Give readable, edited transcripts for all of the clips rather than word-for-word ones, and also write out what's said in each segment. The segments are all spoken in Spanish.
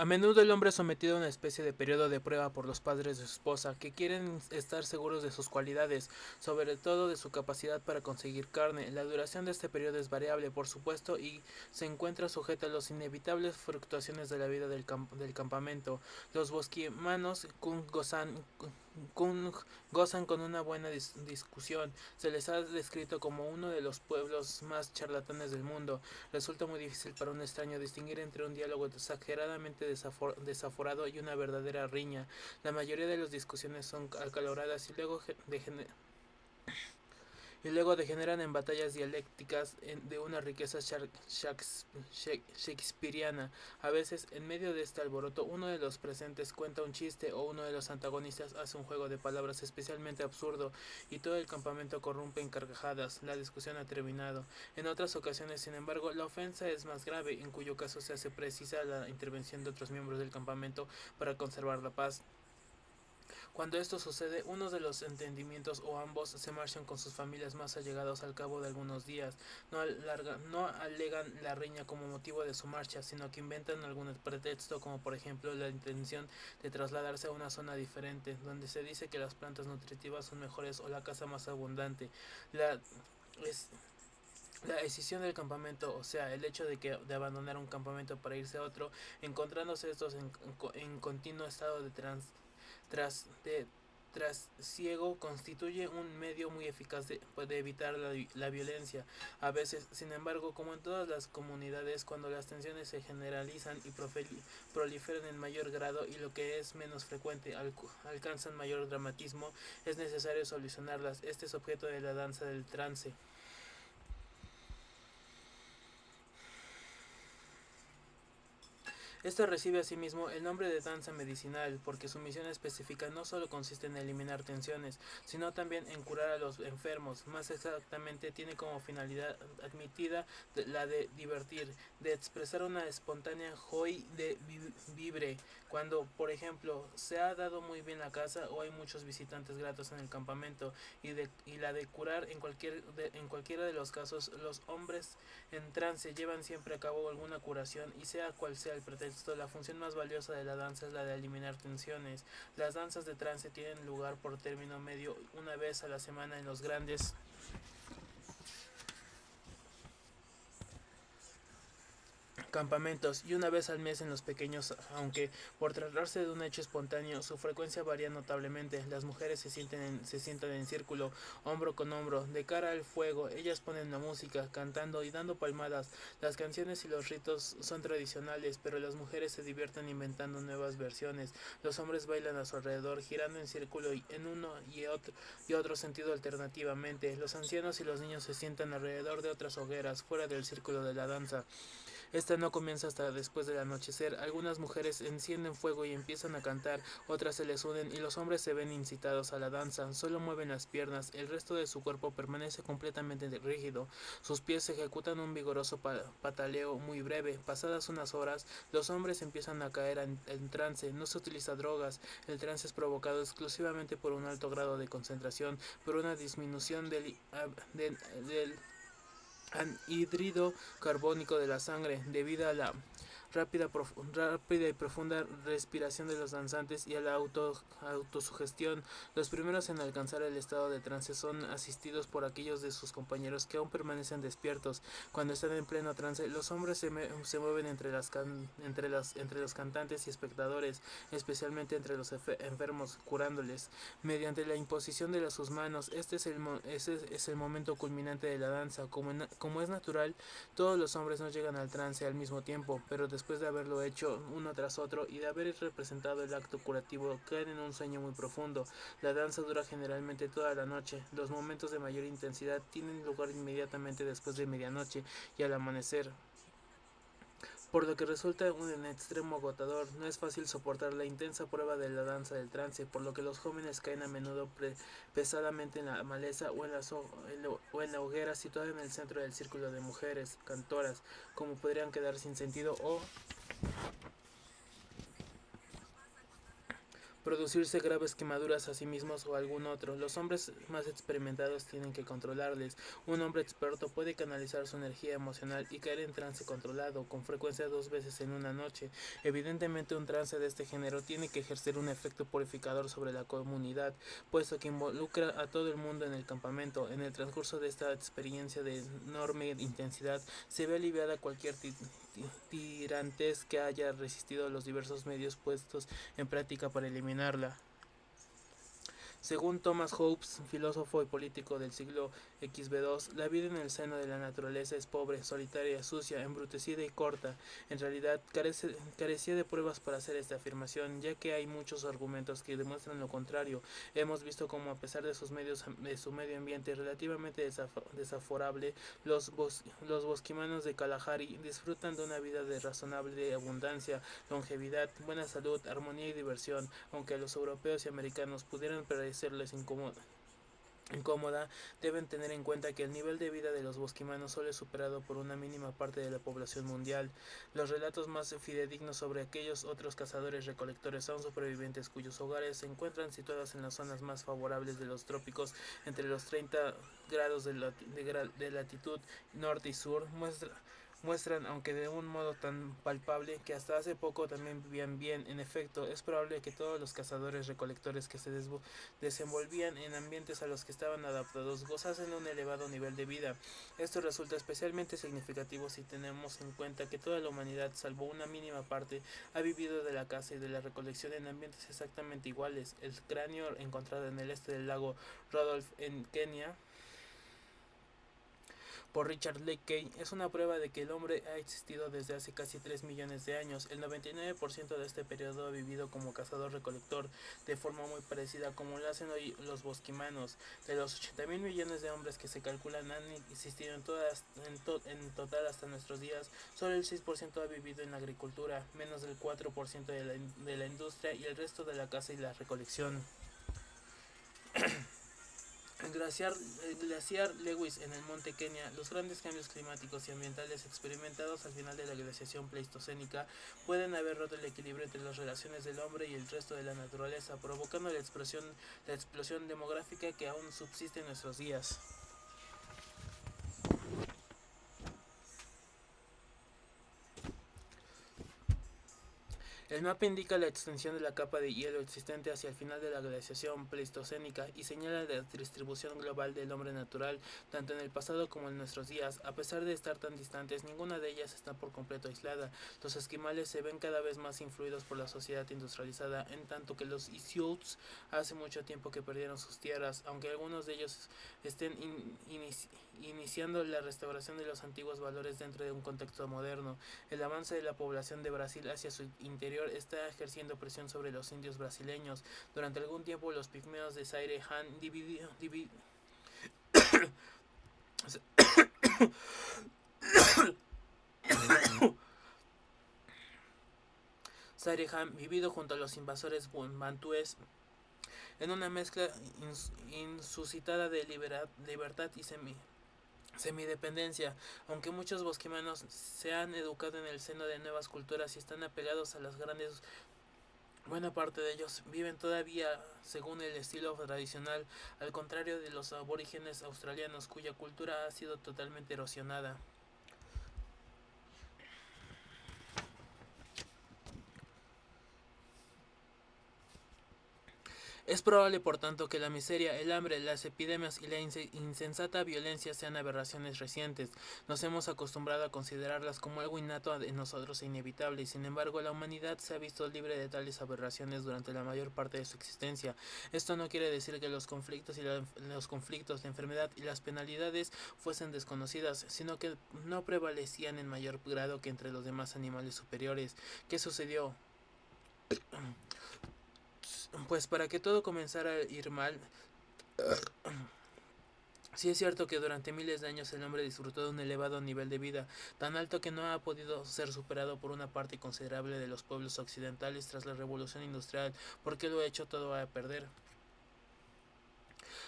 A menudo el hombre es sometido a una especie de periodo de prueba por los padres de su esposa, que quieren estar seguros de sus cualidades, sobre todo de su capacidad para conseguir carne. La duración de este periodo es variable, por supuesto, y se encuentra sujeta a las inevitables fluctuaciones de la vida del campamento. Los bosquimanos Kung gozan con una buena discusión. Se les ha descrito como uno de los pueblos más charlatanes del mundo. Resulta muy difícil para un extraño distinguir entre un diálogo exageradamente desaforado y una verdadera riña. La mayoría de las discusiones son acaloradas y luego degeneran en batallas dialécticas de una riqueza shakespeariana. A veces, en medio de este alboroto, uno de los presentes cuenta un chiste o uno de los antagonistas hace un juego de palabras especialmente absurdo y todo el campamento corrompe en carcajadas. La discusión ha terminado. En otras ocasiones, sin embargo, la ofensa es más grave, en cuyo caso se hace precisa la intervención de otros miembros del campamento para conservar la paz. Cuando esto sucede, uno de los entendimientos o ambos se marchan con sus familias más allegados al cabo de algunos días. No alegan la riña como motivo de su marcha, sino que inventan algún pretexto, como por ejemplo la intención de trasladarse a una zona diferente, donde se dice que las plantas nutritivas son mejores o la caza más abundante. La, es, la decisión del campamento, o sea, el hecho de abandonar un campamento para irse a otro, encontrándose estos en continuo estado de tras trasiego, constituye un medio muy eficaz de evitar la violencia. A veces, sin embargo, como en todas las comunidades, cuando las tensiones se generalizan y proliferan en mayor grado y lo que es menos frecuente alcanzan mayor dramatismo, es necesario solucionarlas. Este es objeto de la danza del trance. Esta recibe asimismo el nombre de danza medicinal porque su misión específica no solo consiste en eliminar tensiones, sino también en curar a los enfermos. Más exactamente, tiene como finalidad admitida la de divertir, de expresar una espontánea joy de vibre. Cuando, por ejemplo, se ha dado muy bien la casa o hay muchos visitantes gratos en el campamento, y la de curar en cualquiera de los casos, los hombres en trance llevan siempre a cabo alguna curación y sea cual sea el pretexto, la función más valiosa de la danza es la de eliminar tensiones. Las danzas de trance tienen lugar por término medio una vez a la semana en los grandes campamentos y una vez al mes en los pequeños, aunque por tratarse de un hecho espontáneo, su frecuencia varía notablemente. Las mujeres se sientan en círculo, hombro con hombro, de cara al fuego. Ellas ponen la música, cantando y dando palmadas. Las canciones y los ritos son tradicionales, pero las mujeres se divierten inventando nuevas versiones. Los hombres bailan a su alrededor, girando en círculo en uno y otro sentido alternativamente. Los ancianos y los niños se sientan alrededor de otras hogueras, fuera del círculo de la danza. Esta no comienza hasta después del anochecer. Algunas mujeres encienden fuego y empiezan a cantar, otras se les unen y los hombres se ven incitados a la danza. Solo mueven las piernas, el resto de su cuerpo permanece completamente rígido. Sus pies ejecutan un vigoroso pataleo muy breve. Pasadas unas horas, los hombres empiezan a caer en trance. No se utiliza drogas. El trance es provocado exclusivamente por un alto grado de concentración, por una disminución del anhídrido carbónico de la sangre debido a la rápida y profunda respiración de los danzantes y a la autosugestión. Los primeros en alcanzar el estado de trance son asistidos por aquellos de sus compañeros que aún permanecen despiertos. Cuando están en pleno trance, los hombres se mueven entre los cantantes y espectadores, especialmente entre los enfermos, curándoles. Mediante la imposición de sus manos, este es el momento culminante de la danza. Como es natural, todos los hombres no llegan al trance al mismo tiempo, pero después de haberlo hecho uno tras otro y de haber representado el acto curativo, caen en un sueño muy profundo. La danza dura generalmente toda la noche. Los momentos de mayor intensidad tienen lugar inmediatamente después de medianoche y al amanecer, por lo que resulta en extremo agotador. No es fácil soportar la intensa prueba de la danza del trance, por lo que los jóvenes caen a menudo pesadamente en la maleza o en la hoguera situada en el centro del círculo de mujeres cantoras, como podrían quedar sin sentido o producirse graves quemaduras a sí mismos o a algún otro. Los hombres más experimentados tienen que controlarles. Un hombre experto puede canalizar su energía emocional y caer en trance controlado, con frecuencia 2 veces en una noche. Evidentemente un trance de este género tiene que ejercer un efecto purificador sobre la comunidad, puesto que involucra a todo el mundo en el campamento. En el transcurso de esta experiencia de enorme intensidad, se ve aliviada cualquier tirantes que haya resistido los diversos medios puestos en práctica para eliminarla. Según Thomas Hobbes, filósofo y político del siglo XV2, la vida en el seno de la naturaleza es pobre, solitaria, sucia, embrutecida y corta. En realidad, carecía de pruebas para hacer esta afirmación, ya que hay muchos argumentos que demuestran lo contrario. Hemos visto cómo, a pesar de su medio ambiente relativamente desaforable, los bosquimanos de Kalahari disfrutan de una vida de razonable abundancia, longevidad, buena salud, armonía y diversión, aunque a los europeos y americanos pudieran parecerles incómoda, deben tener en cuenta que el nivel de vida de los bosquimanos solo es superado por una mínima parte de la población mundial. Los relatos más fidedignos sobre aquellos otros cazadores-recolectores son supervivientes cuyos hogares se encuentran situados en las zonas más favorables de los trópicos, entre los 30 grados de latitud norte y sur, muestran, aunque de un modo tan palpable, que hasta hace poco también vivían bien. En efecto, es probable que todos los cazadores-recolectores que se desenvolvían en ambientes a los que estaban adaptados gozasen de un elevado nivel de vida. Esto resulta especialmente significativo si tenemos en cuenta que toda la humanidad, salvo una mínima parte, ha vivido de la caza y de la recolección en ambientes exactamente iguales. El cráneo encontrado en el este del lago Rudolph en Kenia por Richard Leakey es una prueba de que el hombre ha existido desde hace casi 3 millones de años. El 99% de este periodo ha vivido como cazador-recolector, de forma muy parecida a como lo hacen hoy los bosquimanos. De los 80.000 millones de hombres que se calculan han existido en total hasta nuestros días, solo el 6% ha vivido en la agricultura, menos del 4% de la industria y el resto de la caza y la recolección. El glaciar Lewis en el monte Kenia, los grandes cambios climáticos y ambientales experimentados al final de la glaciación pleistocénica pueden haber roto el equilibrio entre las relaciones del hombre y el resto de la naturaleza, provocando la explosión demográfica que aún subsiste en nuestros días. El mapa indica la extensión de la capa de hielo existente hacia el final de la glaciación pleistocénica y señala la distribución global del hombre natural, tanto en el pasado como en nuestros días. A pesar de estar tan distantes, ninguna de ellas está por completo aislada. Los esquimales se ven cada vez más influidos por la sociedad industrializada, en tanto que los Inuits hace mucho tiempo que perdieron sus tierras, aunque algunos de ellos estén iniciando la restauración de los antiguos valores dentro de un contexto moderno. El avance de la población de Brasil hacia su interior está ejerciendo presión sobre los indios brasileños. Durante algún tiempo los pigmeos de Zaire Han vivido junto a los invasores bantúes en una mezcla insuscitada de libertad y semidependencia. Aunque muchos bosquimanos se han educado en el seno de nuevas culturas y están apegados a las grandes, buena parte de ellos viven todavía según el estilo tradicional, al contrario de los aborígenes australianos, cuya cultura ha sido totalmente erosionada. Es probable, por tanto, que la miseria, el hambre, las epidemias y la insensata violencia sean aberraciones recientes. Nos hemos acostumbrado a considerarlas como algo innato en nosotros e inevitable, y sin embargo la humanidad se ha visto libre de tales aberraciones durante la mayor parte de su existencia. Esto no quiere decir que los conflictos, la enfermedad y las penalidades fuesen desconocidas, sino que no prevalecían en mayor grado que entre los demás animales superiores. ¿Qué sucedió? Pues para que todo comenzara a ir mal, sí es cierto que durante miles de años el hombre disfrutó de un elevado nivel de vida, tan alto que no ha podido ser superado por una parte considerable de los pueblos occidentales tras la revolución industrial, porque lo ha hecho todo a perder.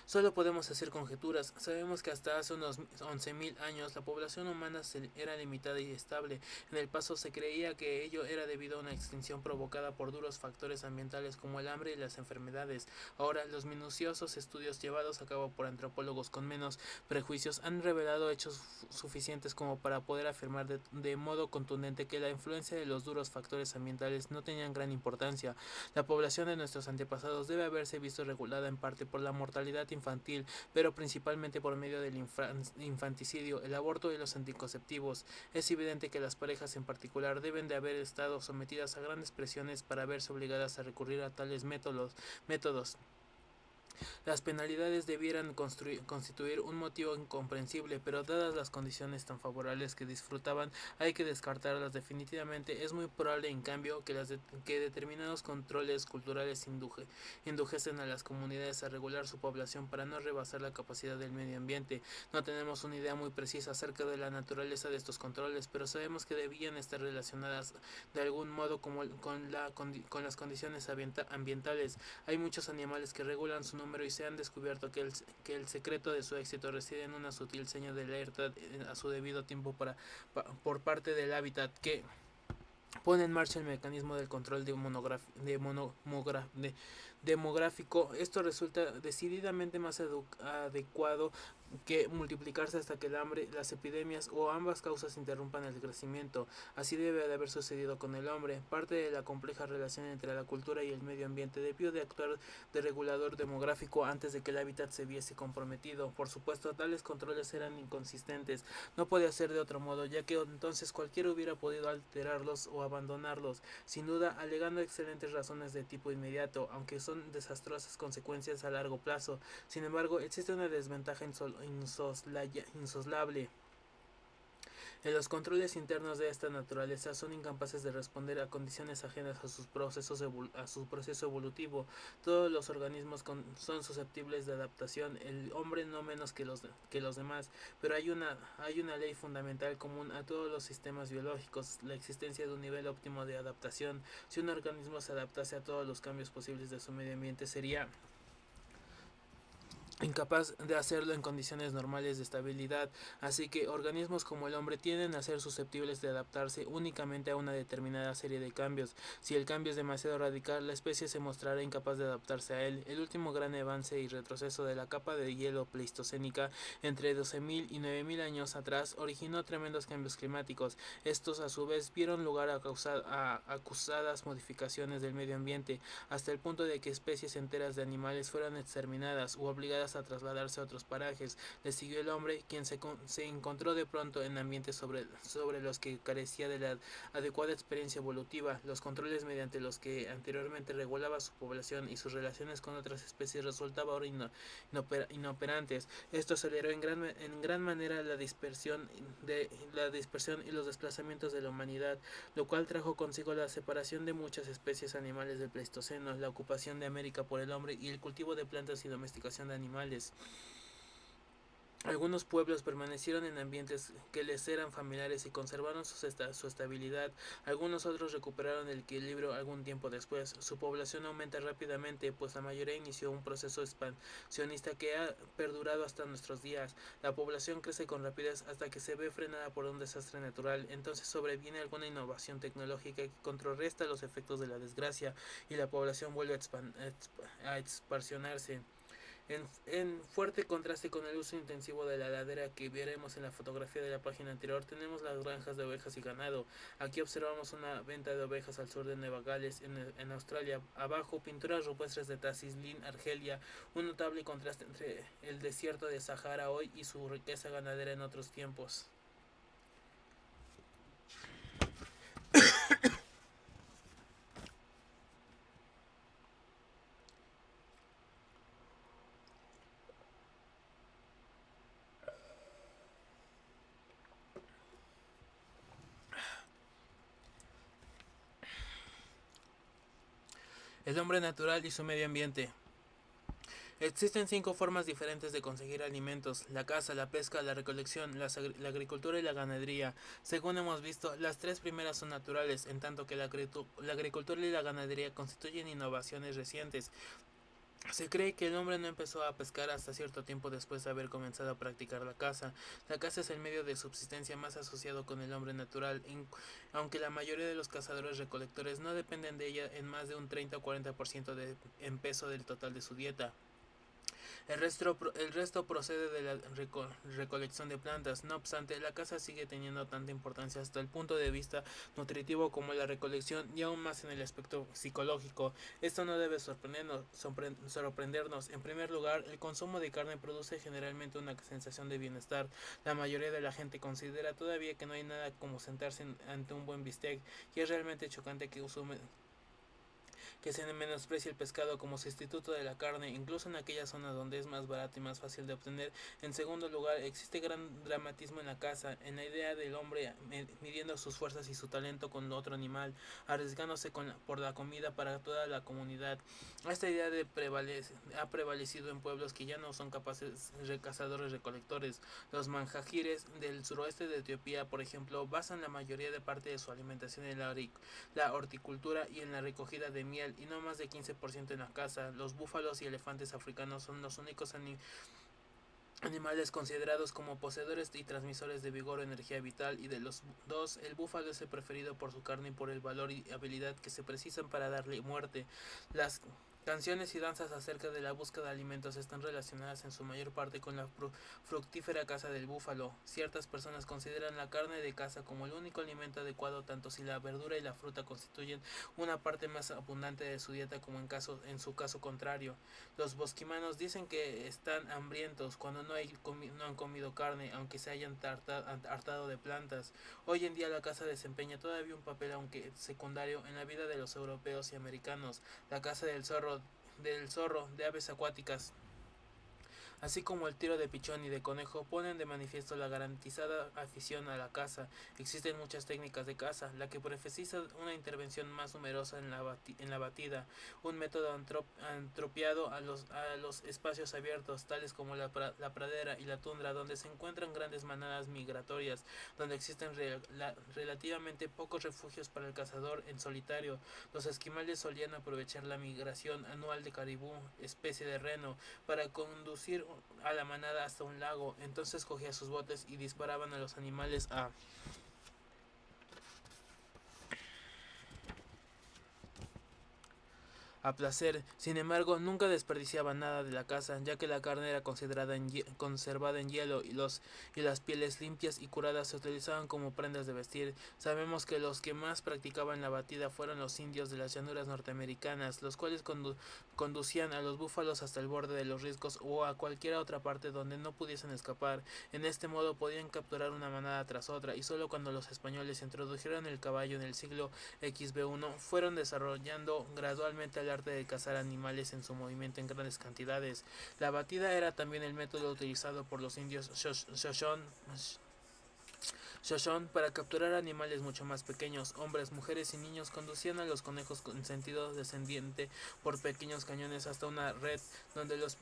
Solo podemos hacer conjeturas. Sabemos que hasta hace unos 11.000 años la población humana era limitada y estable. En el pasado se creía que ello era debido a una extinción provocada por duros factores ambientales como el hambre y las enfermedades. Ahora, los minuciosos estudios llevados a cabo por antropólogos con menos prejuicios han revelado hechos suficientes como para poder afirmar de modo contundente que la influencia de los duros factores ambientales no tenían gran importancia. La población de nuestros antepasados debe haberse visto regulada en parte por la mortalidad infantil, pero principalmente por medio del infanticidio, el aborto y los anticonceptivos. Es evidente que las parejas en particular deben de haber estado sometidas a grandes presiones para verse obligadas a recurrir a tales métodos. Las penalidades debieran constituir un motivo incomprensible, pero dadas las condiciones tan favorables que disfrutaban, hay que descartarlas definitivamente. Es muy probable, en cambio, que determinados controles culturales indujesen a las comunidades a regular su población para no rebasar la capacidad del medio ambiente. No tenemos una idea muy precisa acerca de la naturaleza de estos controles, pero sabemos que debían estar relacionadas de algún modo con las condiciones ambientales. Hay muchos animales que regulan su número y se han descubierto que el secreto de su éxito reside en una sutil seña de alerta a su debido tiempo por parte del hábitat que pone en marcha el mecanismo del control demográfico. Esto resulta decididamente más adecuado que multiplicarse hasta que el hambre, las epidemias o ambas causas interrumpan el crecimiento. Así debe de haber sucedido con el hombre. Parte de la compleja relación entre la cultura y el medio ambiente debió de actuar de regulador demográfico antes de que el hábitat se viese comprometido. Por supuesto, tales controles eran inconsistentes. No podía ser de otro modo, ya que entonces cualquiera hubiera podido alterarlos o abandonarlos, sin duda alegando excelentes razones de tipo inmediato, aunque son desastrosas consecuencias a largo plazo. Sin embargo, existe una desventaja insoslable. Los controles internos de esta naturaleza son incapaces de responder a condiciones ajenas a su proceso evolutivo. Todos los organismos son susceptibles de adaptación, el hombre no menos que los demás, pero hay una ley fundamental común a todos los sistemas biológicos, la existencia de un nivel óptimo de adaptación. Si un organismo se adaptase a todos los cambios posibles de su medio ambiente, sería incapaz de hacerlo en condiciones normales de estabilidad, así que organismos como el hombre tienden a ser susceptibles de adaptarse únicamente a una determinada serie de cambios. Si el cambio es demasiado radical, la especie se mostrará incapaz de adaptarse a él. El último gran avance y retroceso de la capa de hielo pleistocénica entre 12.000 y 9.000 años atrás originó tremendos cambios climáticos. Estos a su vez vieron lugar a acusadas modificaciones del medio ambiente, hasta el punto de que especies enteras de animales fueran exterminadas u obligadas a trasladarse a otros parajes. Le siguió el hombre, quien se encontró de pronto en ambientes sobre los que carecía de la adecuada experiencia evolutiva. Los controles mediante los que anteriormente regulaba su población y sus relaciones con otras especies resultaban ahora inoperantes. Esto aceleró en gran manera la dispersión y los desplazamientos de la humanidad, lo cual trajo consigo la separación de muchas especies animales del Pleistoceno, la ocupación de América por el hombre y el cultivo de plantas y domesticación de animales. Algunos pueblos permanecieron en ambientes que les eran familiares y conservaron su estabilidad. Algunos otros recuperaron el equilibrio algún tiempo después. Su población aumenta rápidamente, pues la mayoría inició un proceso expansionista que ha perdurado hasta nuestros días. La población crece con rapidez hasta que se ve frenada por un desastre natural. Entonces sobreviene alguna innovación tecnológica que contrarresta los efectos de la desgracia y la población vuelve a expansionarse. En fuerte contraste con el uso intensivo de la ladera que veremos en la fotografía de la página anterior, tenemos las granjas de ovejas y ganado. Aquí observamos una venta de ovejas al sur de Nueva Gales, en Australia. Abajo, pinturas rupestres de Tacislin, Argelia, un notable contraste entre el desierto de Sahara hoy y su riqueza ganadera en otros tiempos. El hombre natural y su medio ambiente. Existen 5 formas diferentes de conseguir alimentos: la caza, la pesca, la recolección, la agricultura y la ganadería. Según hemos visto, las 3 primeras son naturales, en tanto que la agricultura y la ganadería constituyen innovaciones recientes. Se cree que el hombre no empezó a pescar hasta cierto tiempo después de haber comenzado a practicar la caza. La caza es el medio de subsistencia más asociado con el hombre natural, aunque la mayoría de los cazadores recolectores no dependen de ella en más de un 30 o 40% en peso del total de su dieta. El resto procede de la recolección de plantas. No obstante, la caza sigue teniendo tanta importancia hasta el punto de vista nutritivo como la recolección y aún más en el aspecto psicológico. Esto no debe sorprendernos. En primer lugar, el consumo de carne produce generalmente una sensación de bienestar. La mayoría de la gente considera todavía que no hay nada como sentarse ante un buen bistec, y es realmente chocante que se menosprecie el pescado como sustituto de la carne, incluso en aquellas zonas donde es más barato y más fácil de obtener. En segundo lugar, existe gran dramatismo en la caza, en la idea del hombre midiendo sus fuerzas y su talento con otro animal, arriesgándose por la comida para toda la comunidad. Esta idea ha prevalecido en pueblos que ya no son capaces de cazadores recolectores. Los manjajires del suroeste de Etiopía, por ejemplo, basan la mayoría de parte de su alimentación en la horticultura y en la recogida de miel, y no más de 15% en la caza. Los búfalos y elefantes africanos son los únicos animales considerados como poseedores y transmisores de vigor o energía vital, y de los dos, el búfalo es el preferido por su carne y por el valor y habilidad que se precisan para darle muerte. Las canciones y danzas acerca de la búsqueda de alimentos están relacionadas en su mayor parte con la fructífera caza del búfalo. Ciertas personas consideran la carne de caza como el único alimento adecuado, tanto si la verdura y la fruta constituyen una parte más abundante de su dieta como en su caso contrario. Los bosquimanos dicen que están hambrientos cuando no han comido carne, aunque se hayan hartado de plantas. Hoy en día la caza desempeña todavía un papel, aunque secundario, en la vida de los europeos y americanos. La caza del zorro, de aves acuáticas, así como el tiro de pichón y de conejo, ponen de manifiesto la garantizada afición a la caza. Existen muchas técnicas de caza, la que precisa una intervención más numerosa en la batida, un método antropiado a los espacios abiertos, tales como la pradera y la tundra, donde se encuentran grandes manadas migratorias, donde existen relativamente pocos refugios para el cazador en solitario. Los esquimales solían aprovechar la migración anual de caribú, especie de reno, para conducir a la manada hasta un lago. Entonces cogía sus botes y disparaban a los animales a placer. Sin embargo, nunca desperdiciaban nada de la caza, ya que la carne era conservada en hielo, y las pieles limpias y curadas se utilizaban como prendas de vestir. Sabemos que los que más practicaban la batida fueron los indios de las llanuras norteamericanas, los cuales conducían a los búfalos hasta el borde de los riscos o a cualquier otra parte donde no pudiesen escapar. En este modo podían capturar una manada tras otra, y solo cuando los españoles introdujeron el caballo en el siglo XB1 fueron desarrollando gradualmente el arte de cazar animales en su movimiento en grandes cantidades. La batida era también el método utilizado por los indios Shoshone para capturar animales mucho más pequeños. Hombres, mujeres y niños conducían a los conejos en sentido descendiente por pequeños cañones hasta una red, donde los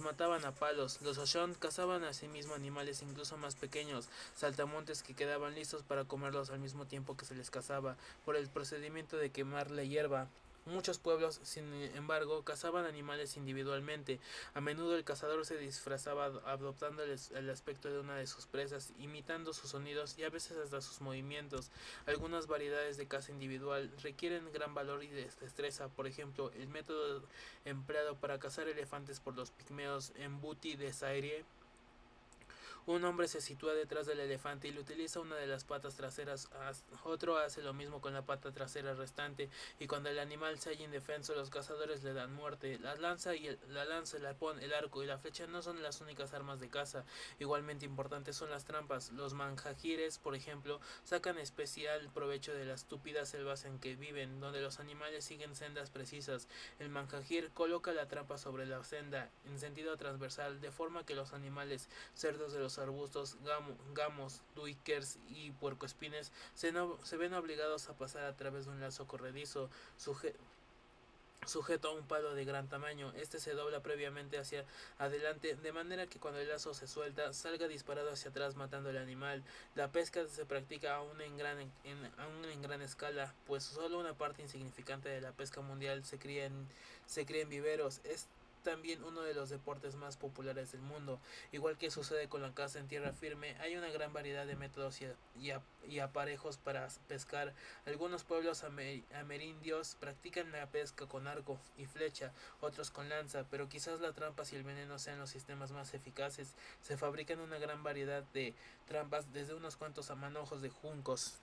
mataban a palos. Los Shoshone cazaban asimismo animales incluso más pequeños, saltamontes, que quedaban listos para comerlos al mismo tiempo que se les cazaba, por el procedimiento de quemar la hierba. Muchos pueblos, sin embargo, cazaban animales individualmente. A menudo el cazador se disfrazaba adoptando el aspecto de una de sus presas, imitando sus sonidos y a veces hasta sus movimientos. Algunas variedades de caza individual requieren gran valor y destreza. Por ejemplo, el método empleado para cazar elefantes por los pigmeos en Buti de Zaire. Un hombre se sitúa detrás del elefante y le utiliza una de las patas traseras. Otro hace lo mismo con la pata trasera restante, y cuando el animal se halla indefenso, los cazadores le dan muerte. La lanza, el arpón, el arco y la flecha no son las únicas armas de caza. Igualmente importantes son las trampas. Los manjajires, por ejemplo, sacan especial provecho de las túpidas selvas en que viven, donde los animales siguen sendas precisas. El manjajir coloca la trampa sobre la senda en sentido transversal, de forma que los animales, cerdos de los arbustos, gamos, duikers y puercoespines se ven obligados a pasar a través de un lazo corredizo sujeto a un palo de gran tamaño. Este se dobla previamente hacia adelante, de manera que cuando el lazo se suelta, salga disparado hacia atrás matando al animal. La pesca se practica aún en gran escala, pues solo una parte insignificante de la pesca mundial se cría en viveros. también uno de los deportes más populares del mundo. Igual que sucede con la caza en tierra firme, hay una gran variedad de métodos y aparejos para pescar. Algunos pueblos amerindios practican la pesca con arco y flecha, otros con lanza, pero quizás la trampa y el veneno sean los sistemas más eficaces. Se fabrican una gran variedad de trampas, desde unos cuantos a manojos de juncos.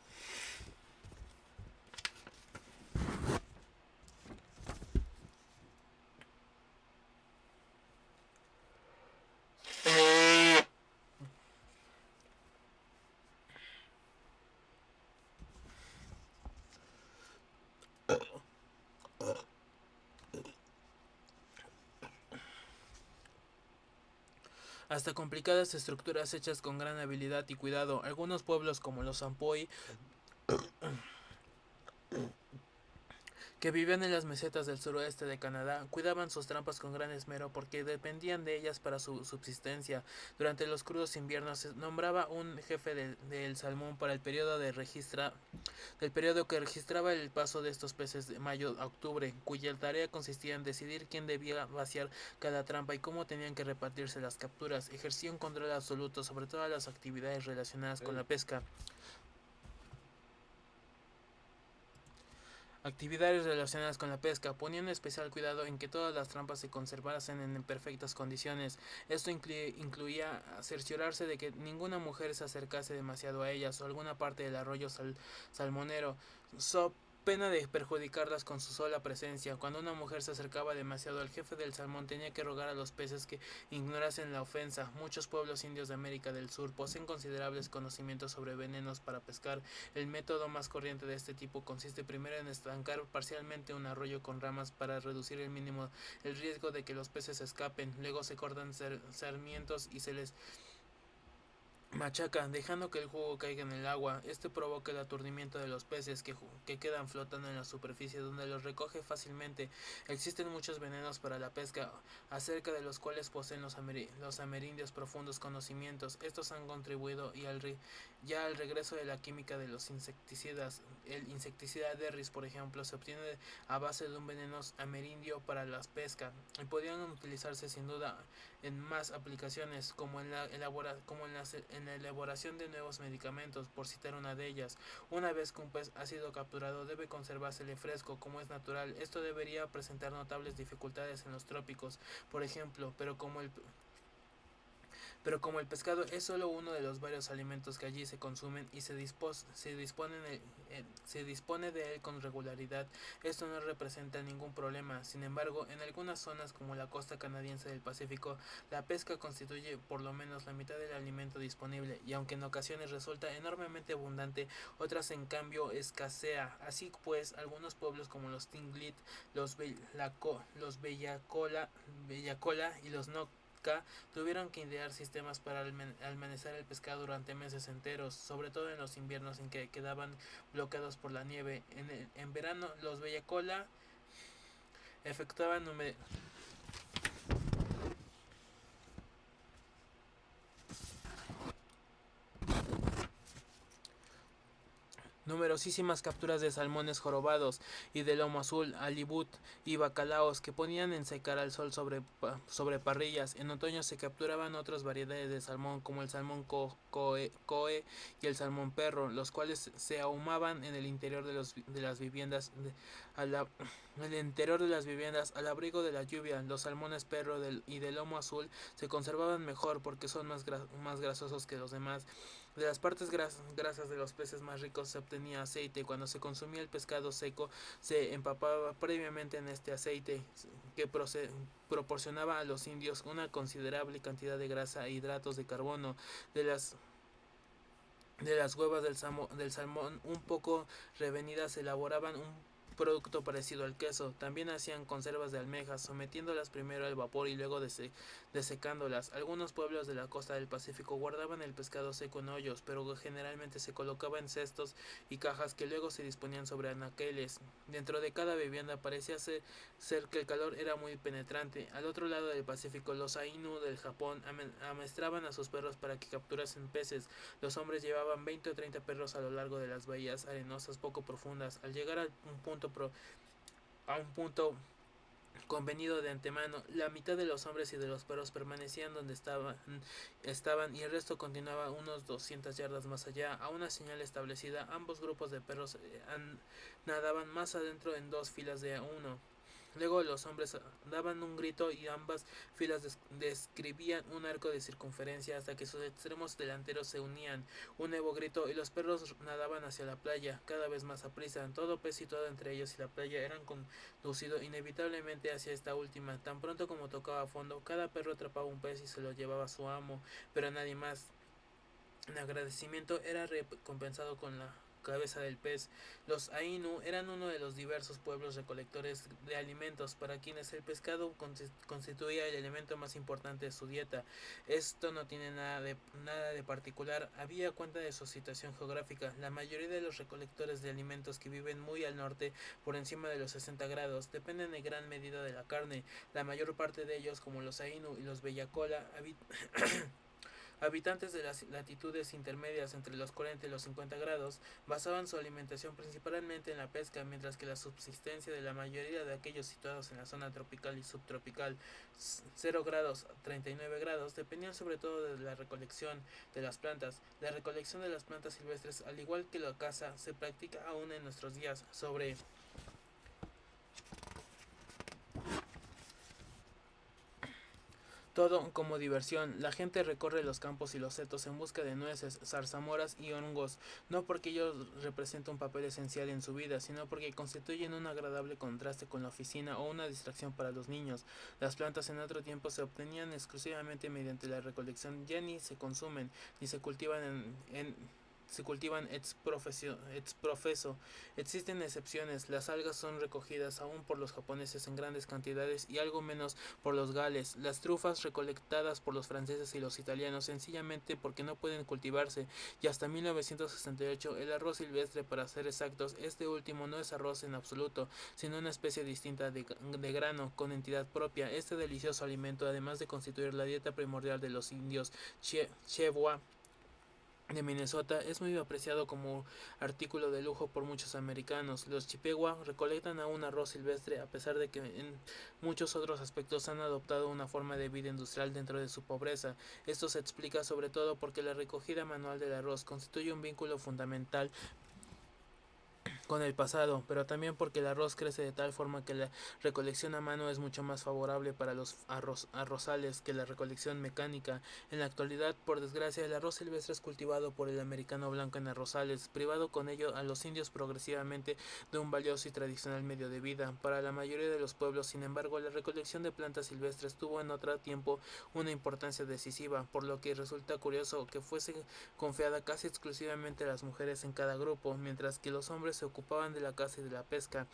Hasta complicadas estructuras hechas con gran habilidad y cuidado. Algunos pueblos como los Ampoi, que vivían en las mesetas del suroeste de Canadá, cuidaban sus trampas con gran esmero porque dependían de ellas para su subsistencia. Durante los crudos inviernos se nombraba un jefe del salmón para del periodo que registraba el paso de estos peces de mayo a octubre, cuya tarea consistía en decidir quién debía vaciar cada trampa y cómo tenían que repartirse las capturas. Ejercía un control absoluto sobre todas las actividades relacionadas con la pesca. Actividades relacionadas con la pesca, poniendo especial cuidado en que todas las trampas se conservasen en perfectas condiciones. Esto incluía cerciorarse de que ninguna mujer se acercase demasiado a ellas o alguna parte del arroyo salmonero, so pena de perjudicarlas con su sola presencia. Cuando una mujer se acercaba demasiado, el jefe del salmón tenía que rogar a los peces que ignorasen la ofensa. Muchos pueblos indios de América del Sur poseen considerables conocimientos sobre venenos para pescar. El método más corriente de este tipo consiste primero en estancar parcialmente un arroyo con ramas para reducir el mínimo el riesgo de que los peces escapen. Luego se cortan sarmientos y se les machaca, dejando que el jugo caiga en el agua. Este provoca el aturdimiento de los peces que quedan flotando en la superficie, donde los recoge fácilmente. Existen muchos venenos para la pesca, acerca de los cuales poseen los amerindios profundos conocimientos. Estos han contribuido ya al regreso de la química de los insecticidas. El insecticida Derris, por ejemplo, se obtiene a base de un veneno amerindio para la pesca y podrían utilizarse sin duda en más aplicaciones, como en la elaboración de nuevos medicamentos, por citar una de ellas. Una vez que un pez ha sido capturado, debe conservársele fresco, como es natural. Esto debería presentar notables dificultades en los trópicos, por ejemplo, pero como el pescado es solo uno de los varios alimentos que allí se consumen y se dispone de él con regularidad, esto no representa ningún problema. Sin embargo, en algunas zonas como la costa canadiense del Pacífico, la pesca constituye por lo menos la mitad del alimento disponible y aunque en ocasiones resulta enormemente abundante, otras en cambio escasea. Así pues, algunos pueblos como los Tlingit, los Bellacola y los Nok tuvieron que idear sistemas para almacenar el pescado durante meses enteros, sobre todo en los inviernos en que quedaban bloqueados por la nieve. En verano, los Bellacola efectuaban numerosísimas capturas de salmones jorobados y de lomo azul, halibut y bacalaos que ponían en secar al sol sobre parrillas. En otoño se capturaban otras variedades de salmón como el salmón coe y el salmón perro, los cuales se ahumaban en el interior de las viviendas en el interior de las viviendas al abrigo de la lluvia. Los salmones perro y de lomo azul se conservaban mejor porque son más grasosos que los demás. De las partes grasas de los peces más ricos se obtenía aceite. Cuando se consumía el pescado seco, se empapaba previamente en este aceite que proporcionaba a los indios una considerable cantidad de grasa e hidratos de carbono. De las huevas del salmón un poco revenidas se elaboraban un producto parecido al queso. También hacían conservas de almejas, sometiéndolas primero al vapor y luego desecándolas. Algunos pueblos de la costa del Pacífico guardaban el pescado seco en hoyos, pero generalmente se colocaba en cestos y cajas que luego se disponían sobre anaqueles. Dentro de cada vivienda parecía ser que el calor era muy penetrante. Al otro lado del Pacífico, los Ainu del Japón amestraban a sus perros para que capturasen peces. Los hombres llevaban 20 o 30 perros a lo largo de las bahías arenosas poco profundas. Al llegar a un punto convenido de antemano. La mitad de los hombres y de los perros permanecían donde estaban y el resto continuaba unos 200 yardas más allá. A una señal establecida, ambos grupos de perros nadaban más adentro en dos filas de uno. Luego los hombres daban un grito y ambas filas describían un arco de circunferencia hasta que sus extremos delanteros se unían. Un nuevo grito y los perros nadaban hacia la playa, cada vez más aprisa. Todo pez situado entre ellos y la playa eran conducidos inevitablemente hacia esta última. Tan pronto como tocaba a fondo, cada perro atrapaba un pez y se lo llevaba a su amo, pero nadie más. En agradecimiento era recompensado con la cabeza del pez. Los Ainu eran uno de los diversos pueblos recolectores de alimentos para quienes el pescado constituía el elemento más importante de su dieta. Esto no tiene nada de particular, había cuenta de su situación geográfica. La mayoría de los recolectores de alimentos que viven muy al norte, por encima de los 60 grados, dependen en gran medida de la carne. La mayor parte de ellos, como los Ainu y los Bellacola, habitantes de las latitudes intermedias entre los 40 y los 50 grados basaban su alimentación principalmente en la pesca, mientras que la subsistencia de la mayoría de aquellos situados en la zona tropical y subtropical 0 grados a 39 grados dependían sobre todo de la recolección de las plantas. La recolección de las plantas silvestres, al igual que la caza, se practica aún en nuestros días sobre todo como diversión. La gente recorre los campos y los setos en busca de nueces, zarzamoras y hongos, no porque ellos representan un papel esencial en su vida, sino porque constituyen un agradable contraste con la oficina o una distracción para los niños. Las plantas en otro tiempo se obtenían exclusivamente mediante la recolección, ya ni se consumen ni se cultivan se cultivan ex profeso. Existen excepciones, las algas son recogidas aún por los japoneses en grandes cantidades y algo menos por los gales, las trufas recolectadas por los franceses y los italianos sencillamente porque no pueden cultivarse, y hasta 1968 el arroz silvestre, para ser exactos, este último no es arroz en absoluto, sino una especie distinta de grano con entidad propia. Este delicioso alimento, además de constituir la dieta primordial de los indios Chewa de Minnesota, es muy apreciado como artículo de lujo por muchos americanos. Los Chippewa recolectan aún arroz silvestre a pesar de que en muchos otros aspectos han adoptado una forma de vida industrial dentro de su pobreza. Esto se explica sobre todo porque la recogida manual del arroz constituye un vínculo fundamental con el pasado, pero también porque el arroz crece de tal forma que la recolección a mano es mucho más favorable para los arrozales que la recolección mecánica. En la actualidad, por desgracia, el arroz silvestre es cultivado por el americano blanco en arrozales, privado con ello a los indios progresivamente de un valioso y tradicional medio de vida. Para la mayoría de los pueblos, sin embargo, la recolección de plantas silvestres tuvo en otro tiempo una importancia decisiva, por lo que resulta curioso que fuese confiada casi exclusivamente a las mujeres en cada grupo, mientras que los hombres se ocupaban de la caza y de la pesca.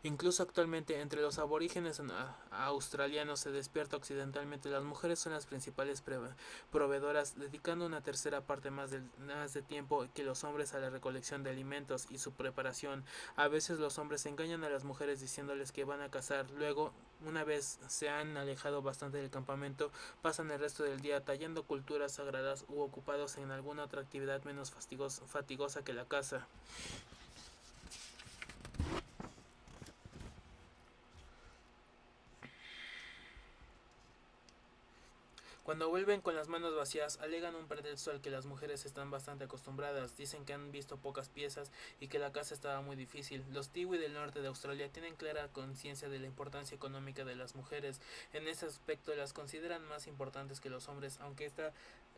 Incluso actualmente entre los aborígenes australianos se despierta occidentalmente, las mujeres son las principales proveedoras, dedicando una tercera parte más de tiempo que los hombres a la recolección de alimentos y su preparación. A veces los hombres engañan a las mujeres diciéndoles que van a cazar, luego, una vez se han alejado bastante del campamento, pasan el resto del día tallando culturas sagradas u ocupados en alguna otra actividad menos fatigosa que la caza. Cuando vuelven con las manos vacías, alegan un pretexto al que las mujeres están bastante acostumbradas. Dicen que han visto pocas piezas y que la caza estaba muy difícil. Los tiwi del norte de Australia tienen clara conciencia de la importancia económica de las mujeres. En ese aspecto las consideran más importantes que los hombres, aunque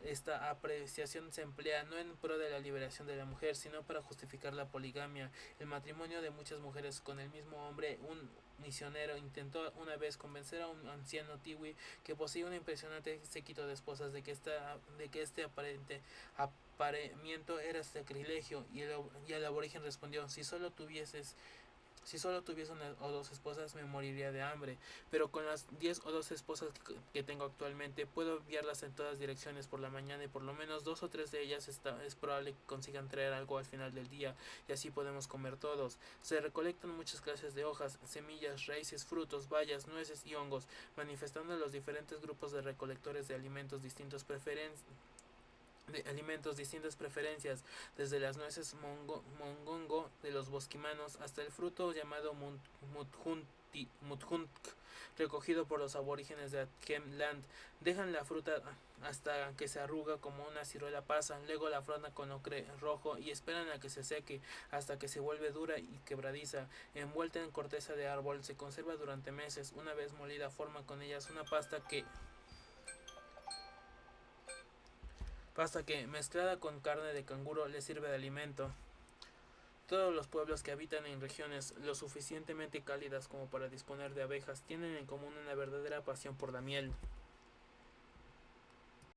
esta apreciación se emplea no en pro de la liberación de la mujer, sino para justificar la poligamia. El matrimonio de muchas mujeres con el mismo hombre, un misionero, intentó una vez convencer a un anciano tiwi que poseía un impresionante séquito de esposas de que este apareamiento era sacrilegio, y el aborigen respondió: si solo tuviese una o dos esposas me moriría de hambre, pero con las 10 o 12 esposas que tengo actualmente puedo enviarlas en todas direcciones por la mañana, y por lo menos 2 o 3 de ellas es probable que consigan traer algo al final del día, y así podemos comer todos. Se recolectan muchas clases de hojas, semillas, raíces, frutos, bayas, nueces y hongos, manifestando los diferentes grupos de recolectores de alimentos distintas preferencias, desde las nueces mongongo de los bosquimanos hasta el fruto llamado mudhuntk, recogido por los aborígenes de Atkem Land. Dejan la fruta hasta que se arruga como una ciruela pasa, luego la frondan con ocre rojo y esperan a que se seque hasta que se vuelve dura y quebradiza, envuelta en corteza de árbol, se conserva durante meses. Una vez molida forma con ellas una pasta que mezclada con carne de canguro le sirve de alimento. Todos los pueblos que habitan en regiones lo suficientemente cálidas como para disponer de abejas tienen en común una verdadera pasión por la miel.